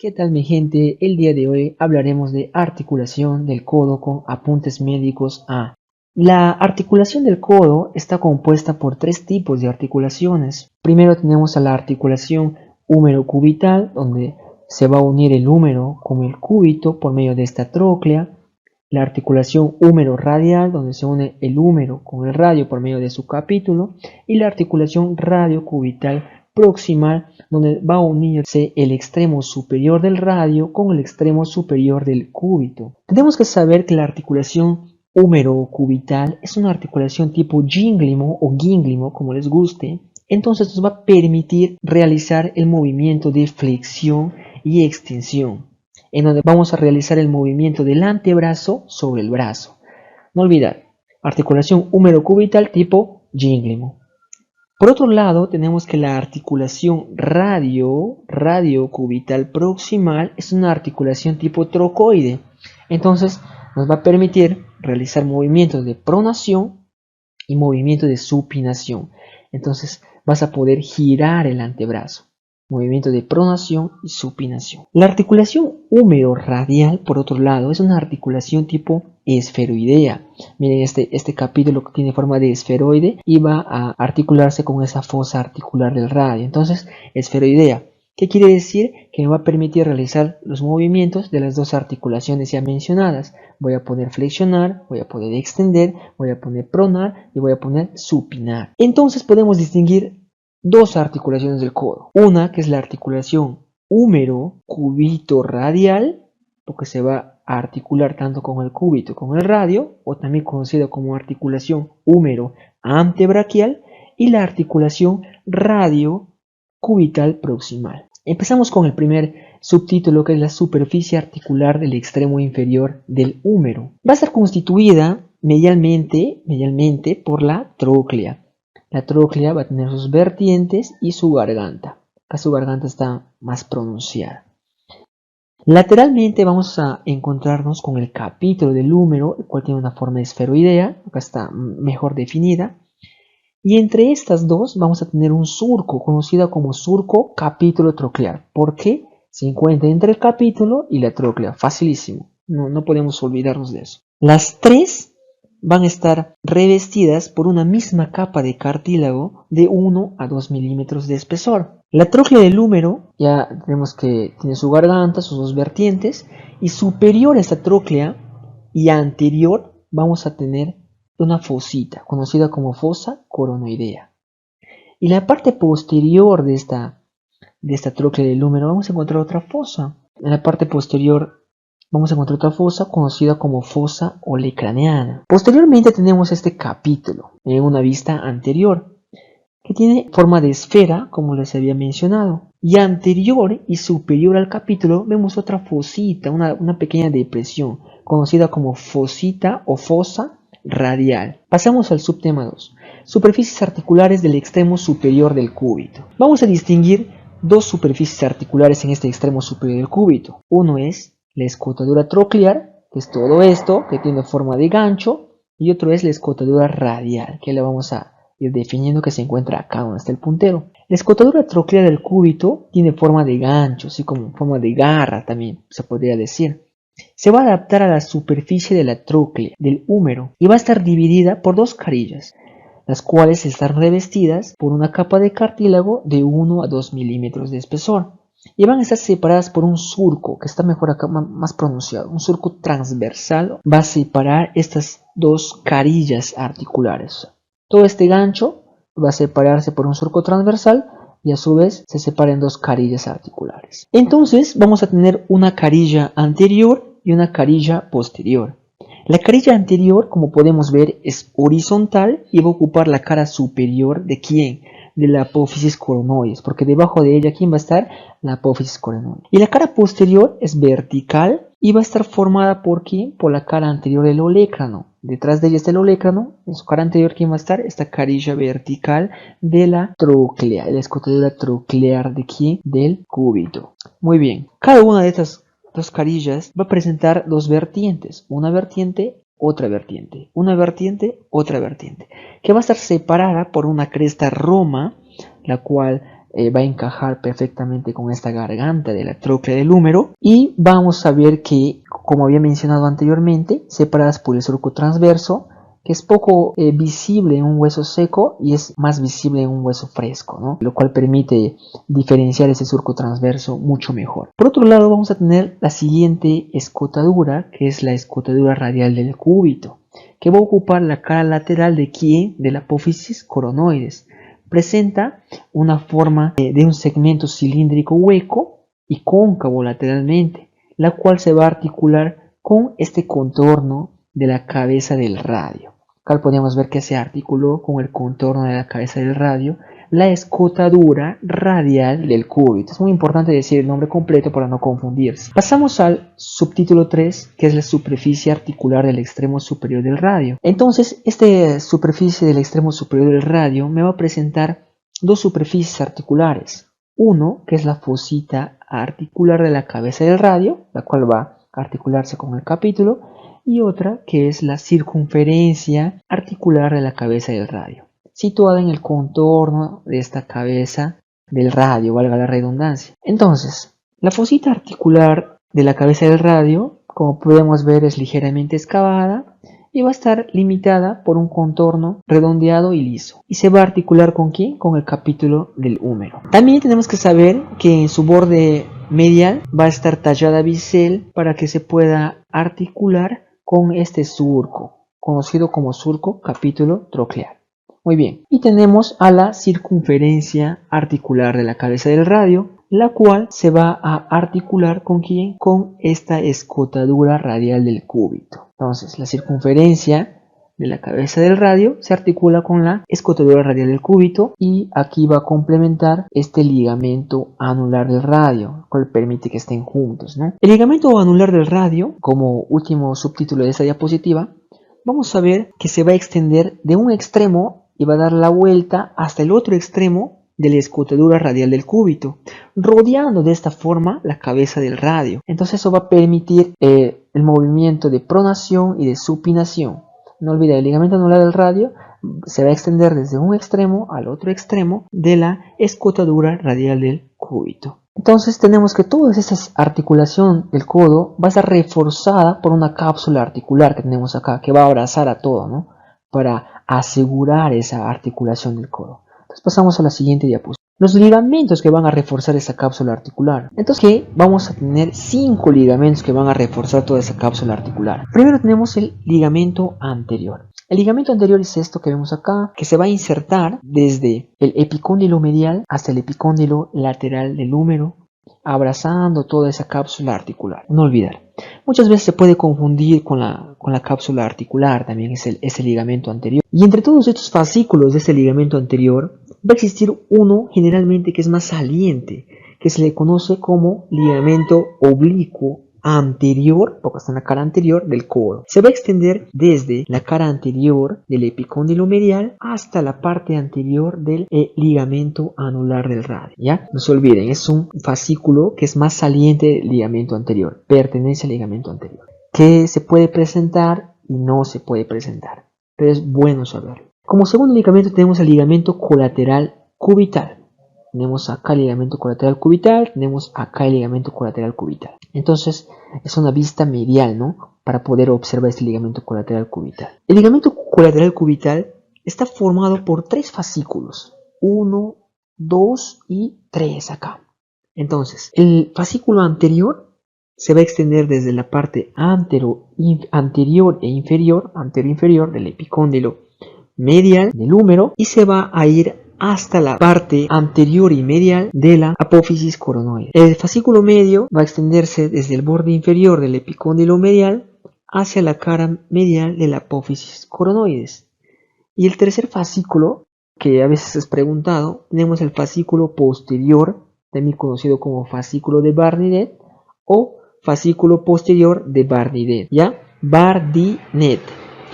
¿Qué tal mi gente? El día de hoy hablaremos de articulación del codo con apuntes médicos A. La articulación del codo está compuesta por tres tipos de articulaciones. Primero tenemos a la articulación húmero-cubital, donde se va a unir el húmero con el cúbito por medio de esta tróclea. La articulación húmero-radial, donde se une el húmero con el radio por medio de su capítulo. Y la articulación radio-cubital proximal, donde va a unirse el extremo superior del radio con el extremo superior del cúbito. Tenemos que saber que la articulación húmero-cubital es una articulación tipo gínglimo o gínglimo, como les guste. Entonces nos va a permitir realizar el movimiento de flexión y extensión, en donde vamos a realizar el movimiento del antebrazo sobre el brazo. No olvidar, articulación húmero-cubital tipo gínglimo. Por otro lado, tenemos que la articulación radio-cubital proximal es una articulación tipo trocoide. Entonces, nos va a permitir realizar movimientos de pronación y movimiento de supinación. Entonces, vas a poder girar el antebrazo. Movimiento de pronación y supinación. La articulación húmero-radial, por otro lado, es una articulación tipo esferoidea. Miren este capítulo que tiene forma de esferoide y va a articularse con esa fosa articular del radio. Entonces, esferoidea. ¿Qué quiere decir? Que me va a permitir realizar los movimientos de las dos articulaciones ya mencionadas. Voy a poder flexionar, voy a poder extender, voy a poder pronar y voy a poder supinar. Entonces podemos distinguir dos articulaciones del codo. Una que es la articulación húmero-cúbito radial, porque se va a articular tanto con el cúbito como el radio, o también conocida como articulación húmero-antebraquial, y la articulación radio-cubital proximal. Empezamos con el primer subtítulo, que es la superficie articular del extremo inferior del húmero. Va a estar constituida medialmente por la tróclea. La tróclea va a tener sus vertientes y su garganta. Acá su garganta está más pronunciada. Lateralmente vamos a encontrarnos con el capítulo del húmero, el cual tiene una forma esferoidea. Acá está mejor definida. Y entre estas dos vamos a tener un surco, conocido como surco capítulo troclear. ¿Por qué? Se encuentra entre el capítulo y la tróclea. Facilísimo. No podemos olvidarnos de eso. Las tres van a estar revestidas por una misma capa de cartílago de 1 a 2 milímetros de espesor. La tróclea del húmero, ya tenemos que tiene su garganta, sus dos vertientes, y superior a esta tróclea y anterior vamos a tener una fosita, conocida como fosa coronoidea. Y la parte posterior de esta tróclea del húmero vamos a encontrar otra fosa. En la parte posterior vamos a encontrar otra fosa conocida como fosa olecraneana. Posteriormente tenemos este capítulo en una vista anterior, que tiene forma de esfera, como les había mencionado. Y anterior y superior al capítulo vemos otra fosita, una pequeña depresión, conocida como fosita o fosa radial. Pasamos al subtema 2. Superficies articulares del extremo superior del cúbito. Vamos a distinguir dos superficies articulares en este extremo superior del cúbito. Uno es la escotadura troclear, que es todo esto, que tiene forma de gancho, y otro es la escotadura radial, que la vamos a ir definiendo, que se encuentra acá donde está el puntero. La escotadura troclear del cúbito tiene forma de gancho, así como forma de garra también se podría decir. Se va a adaptar a la superficie de la tróclea del húmero y va a estar dividida por dos carillas, las cuales están revestidas por una capa de cartílago de 1 a 2 milímetros de espesor. Y van a estar separadas por un surco, que está mejor acá, más pronunciado. Un surco transversal va a separar estas dos carillas articulares. Todo este gancho va a separarse por un surco transversal y a su vez se separa en dos carillas articulares. Entonces vamos a tener una carilla anterior y una carilla posterior. La carilla anterior, como podemos ver, es horizontal y va a ocupar la cara superior ¿de quién? De la apófisis coronoides, porque debajo de ella, ¿quién va a estar? La apófisis coronoides. Y la cara posterior es vertical y va a estar formada por ¿quién? Por la cara anterior del olecrano. Detrás de ella está el olecrano, en su cara anterior, ¿quién va a estar? Esta carilla vertical de la tróclea, la escotadura troclear ¿de quién? Del cúbito. Muy bien, cada una de estas dos carillas va a presentar dos vertientes, una vertiente, otra vertiente, una vertiente, otra vertiente, que va a estar separada por una cresta roma, la cual va a encajar perfectamente con esta garganta de la tróclea del húmero, y vamos a ver que, como había mencionado anteriormente, separadas por el surco transverso, que es poco visible en un hueso seco y es más visible en un hueso fresco, ¿no? Lo cual permite diferenciar ese surco transverso mucho mejor. Por otro lado, vamos a tener la siguiente escotadura, que es la escotadura radial del cúbito, que va a ocupar la cara lateral de ¿quién? De la apófisis coronoides. Presenta una forma de un segmento cilíndrico hueco y cóncavo lateralmente, la cual se va a articular con este contorno de la cabeza del radio. Acá podemos ver que se articuló con el contorno de la cabeza del radio la escotadura radial del cúbito. Es muy importante decir el nombre completo para no confundirse. Pasamos al subtítulo 3, que es la superficie articular del extremo superior del radio. Entonces, esta superficie del extremo superior del radio me va a presentar dos superficies articulares. Uno, que es la fosita articular de la cabeza del radio, la cual va a articularse con el capítulo, y otra que es la circunferencia articular de la cabeza del radio, situada en el contorno de esta cabeza del radio, valga la redundancia. Entonces, la fosita articular de la cabeza del radio, como podemos ver, es ligeramente excavada y va a estar limitada por un contorno redondeado y liso. ¿Y se va a articular con quién? Con el capítulo del húmero. También tenemos que saber que en su borde medial va a estar tallada bisel para que se pueda articular con este surco, conocido como surco capítulo troclear. Muy bien, y tenemos a la circunferencia articular de la cabeza del radio, la cual se va a articular con ¿quién? Con esta escotadura radial del cúbito. Entonces, la circunferencia de la cabeza del radio se articula con la escotadura radial del cúbito, y aquí va a complementar este ligamento anular del radio, el cual permite que estén juntos, ¿no? El ligamento anular del radio, como último subtítulo de esta diapositiva, vamos a ver que se va a extender de un extremo y va a dar la vuelta hasta el otro extremo de la escotadura radial del cúbito, rodeando de esta forma la cabeza del radio. Entonces eso va a permitir el movimiento de pronación y de supinación. No olvide, el ligamento anular del radio se va a extender desde un extremo al otro extremo de la escotadura radial del cúbito. Entonces tenemos que toda esa articulación del codo va a estar reforzada por una cápsula articular que tenemos acá, que va a abrazar a todo, ¿no? Para asegurar esa articulación del codo. Entonces pasamos a la siguiente diapositiva. Los ligamentos que van a reforzar esa cápsula articular. Entonces, ¿qué? Vamos a tener 5 ligamentos que van a reforzar toda esa cápsula articular. Primero tenemos el ligamento anterior. El ligamento anterior es esto que vemos acá, que se va a insertar desde el epicóndilo medial hasta el epicóndilo lateral del húmero, abrazando toda esa cápsula articular. No olvidar. Muchas veces se puede confundir con la cápsula articular, también es ese ligamento anterior. Y entre todos estos fascículos de ese ligamento anterior, va a existir uno generalmente que es más saliente, que se le conoce como ligamento oblicuo anterior, porque está en la cara anterior del codo. Se va a extender desde la cara anterior del epicóndilo medial hasta la parte anterior del ligamento anular del radio. ¿Ya? No se olviden, es un fascículo que es más saliente del ligamento anterior, pertenece al ligamento anterior, que se puede presentar y no se puede presentar, pero es bueno saberlo. Como segundo ligamento tenemos el ligamento colateral cubital. Tenemos acá el ligamento colateral cubital, tenemos acá el ligamento colateral cubital. Entonces es una vista medial, ¿no? Para poder observar este ligamento colateral cubital. El ligamento colateral cubital está formado por 3 fascículos. 1, 2 y 3 acá. Entonces, el fascículo anterior se va a extender desde la parte anterior e inferior, anterior-inferior del epicóndilo medial del húmero, y se va a ir hasta la parte anterior y medial de la apófisis coronoide. El fascículo medio va a extenderse desde el borde inferior del epicóndilo medial hacia la cara medial de la apófisis coronoides. Y el tercer fascículo, que a veces es preguntado, tenemos el fascículo posterior, también conocido como fascículo de Barnidet o fascículo posterior de Barnidet, ¿ya? Bardinet,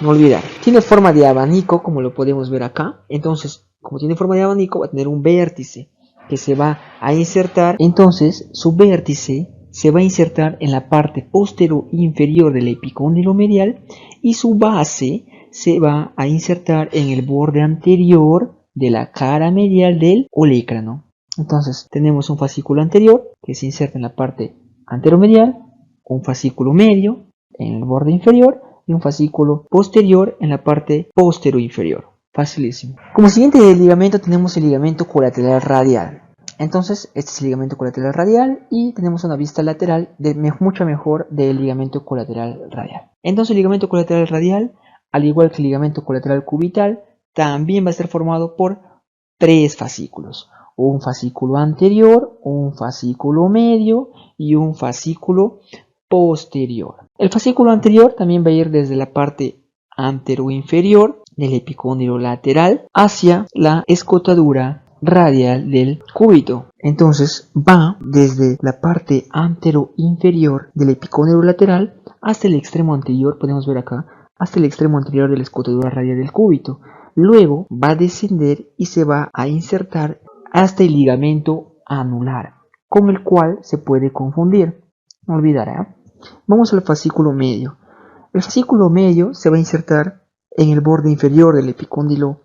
no olvidar. Tiene forma de abanico, como lo podemos ver acá. Entonces, como tiene forma de abanico, va a tener un vértice que se va a insertar. Entonces, su vértice se va a insertar en la parte posterior inferior del epicóndilo medial y su base se va a insertar en el borde anterior de la cara medial del olecrano. Entonces tenemos un fascículo anterior que se inserta en la parte anteromedial, un fascículo medio en el borde inferior y un fascículo posterior en la parte posteroinferior. Facilísimo. Como siguiente ligamento tenemos el ligamento colateral radial. Entonces este es el ligamento colateral radial y tenemos una vista lateral mucho mejor del ligamento colateral radial. Entonces el ligamento colateral radial, al igual que el ligamento colateral cubital, también va a ser formado por 3 fascículos. Un fascículo anterior, un fascículo medio y un fascículo posterior. El fascículo anterior también va a ir desde la parte anteroinferior del epicóndilo lateral hacia la escotadura radial del cúbito. Entonces va desde la parte anteroinferior del epicóndilo lateral hasta el extremo anterior, podemos ver acá, hasta el extremo anterior de la escotadura radial del cúbito. Luego va a descender y se va a insertar hasta el ligamento anular, con el cual se puede confundir. No olvidará. Vamos al fascículo medio. El fascículo medio se va a insertar en el borde inferior del epicóndilo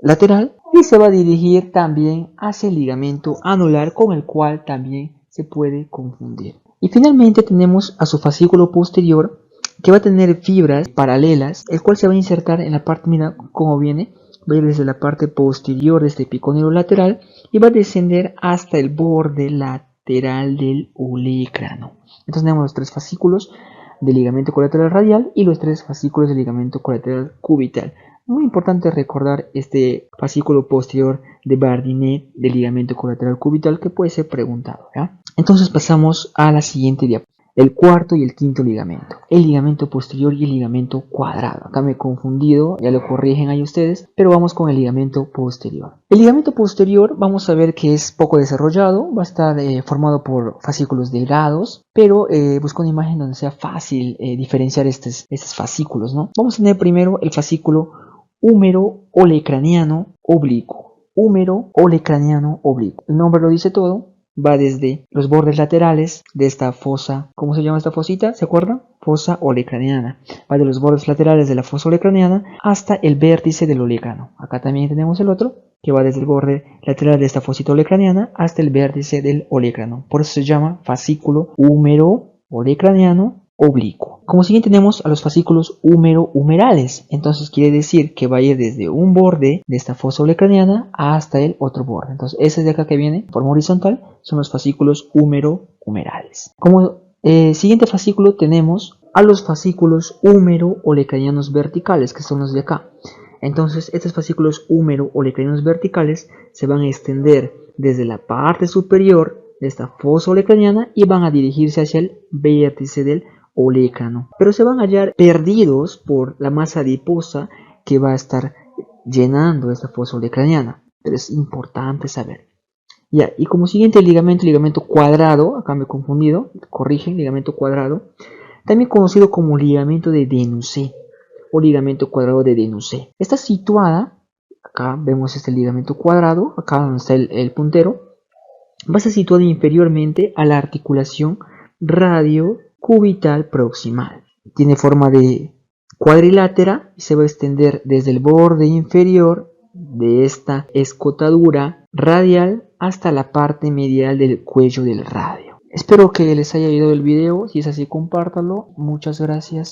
lateral y se va a dirigir también hacia el ligamento anular, con el cual también se puede confundir. Y finalmente tenemos a su fascículo posterior, que va a tener fibras paralelas, el cual se va a insertar en la parte, mira cómo viene, va a ir desde la parte posterior de este epicóndilo lateral y va a descender hasta el borde lateral del olecrano. Entonces tenemos los 3 fascículos del ligamento colateral radial y los 3 fascículos del ligamento colateral cubital. Muy importante recordar este fascículo posterior de Bardinet del ligamento colateral cubital, que puede ser preguntado, ¿ya? Entonces pasamos a la siguiente diapositiva. El cuarto y el quinto ligamento, el ligamento posterior y el ligamento cuadrado. Acá me he confundido, ya lo corrigen ahí ustedes, pero vamos con el ligamento posterior. El ligamento posterior vamos a ver que es poco desarrollado, va a estar formado por fascículos delgados, pero busco una imagen donde sea fácil diferenciar estos fascículos, ¿no? Vamos a tener primero el fascículo húmero olecraniano oblicuo. Húmero olecraniano oblicuo. El nombre lo dice todo. Va desde los bordes laterales de esta fosa. ¿Cómo se llama esta fosita? ¿Se acuerdan? Fosa olecraniana. Va de los bordes laterales de la fosa olecraniana hasta el vértice del olecrano. Acá también tenemos el otro, que va desde el borde lateral de esta fosita olecraniana hasta el vértice del olecrano. Por eso se llama fascículo húmero olecraniano oblicuo. Como siguiente tenemos a los fascículos húmero-humerales. Entonces quiere decir que va a ir desde un borde de esta fosa olecraniana hasta el otro borde. Entonces ese de acá que viene, de forma horizontal, son los fascículos húmero-humerales. Como siguiente fascículo tenemos a los fascículos húmero-olecranianos verticales, que son los de acá. Entonces estos fascículos húmero-olecranianos verticales se van a extender desde la parte superior de esta fosa olecraniana y van a dirigirse hacia el vértice del olecrano, pero se van a hallar perdidos por la masa adiposa que va a estar llenando esta fosa olecraniana, pero es importante saber. Ya, y como siguiente el ligamento cuadrado, acá me he confundido, corrigen, ligamento cuadrado, también conocido como ligamento de Denusé o ligamento cuadrado de Denusé. Está situada, acá vemos este ligamento cuadrado, acá donde está el puntero, va a estar situado inferiormente a la articulación radio-cubital proximal. Tiene forma de cuadrilátera y se va a extender desde el borde inferior de esta escotadura radial hasta la parte medial del cuello del radio. Espero que les haya ayudado el video. Si es así, compártanlo. Muchas gracias.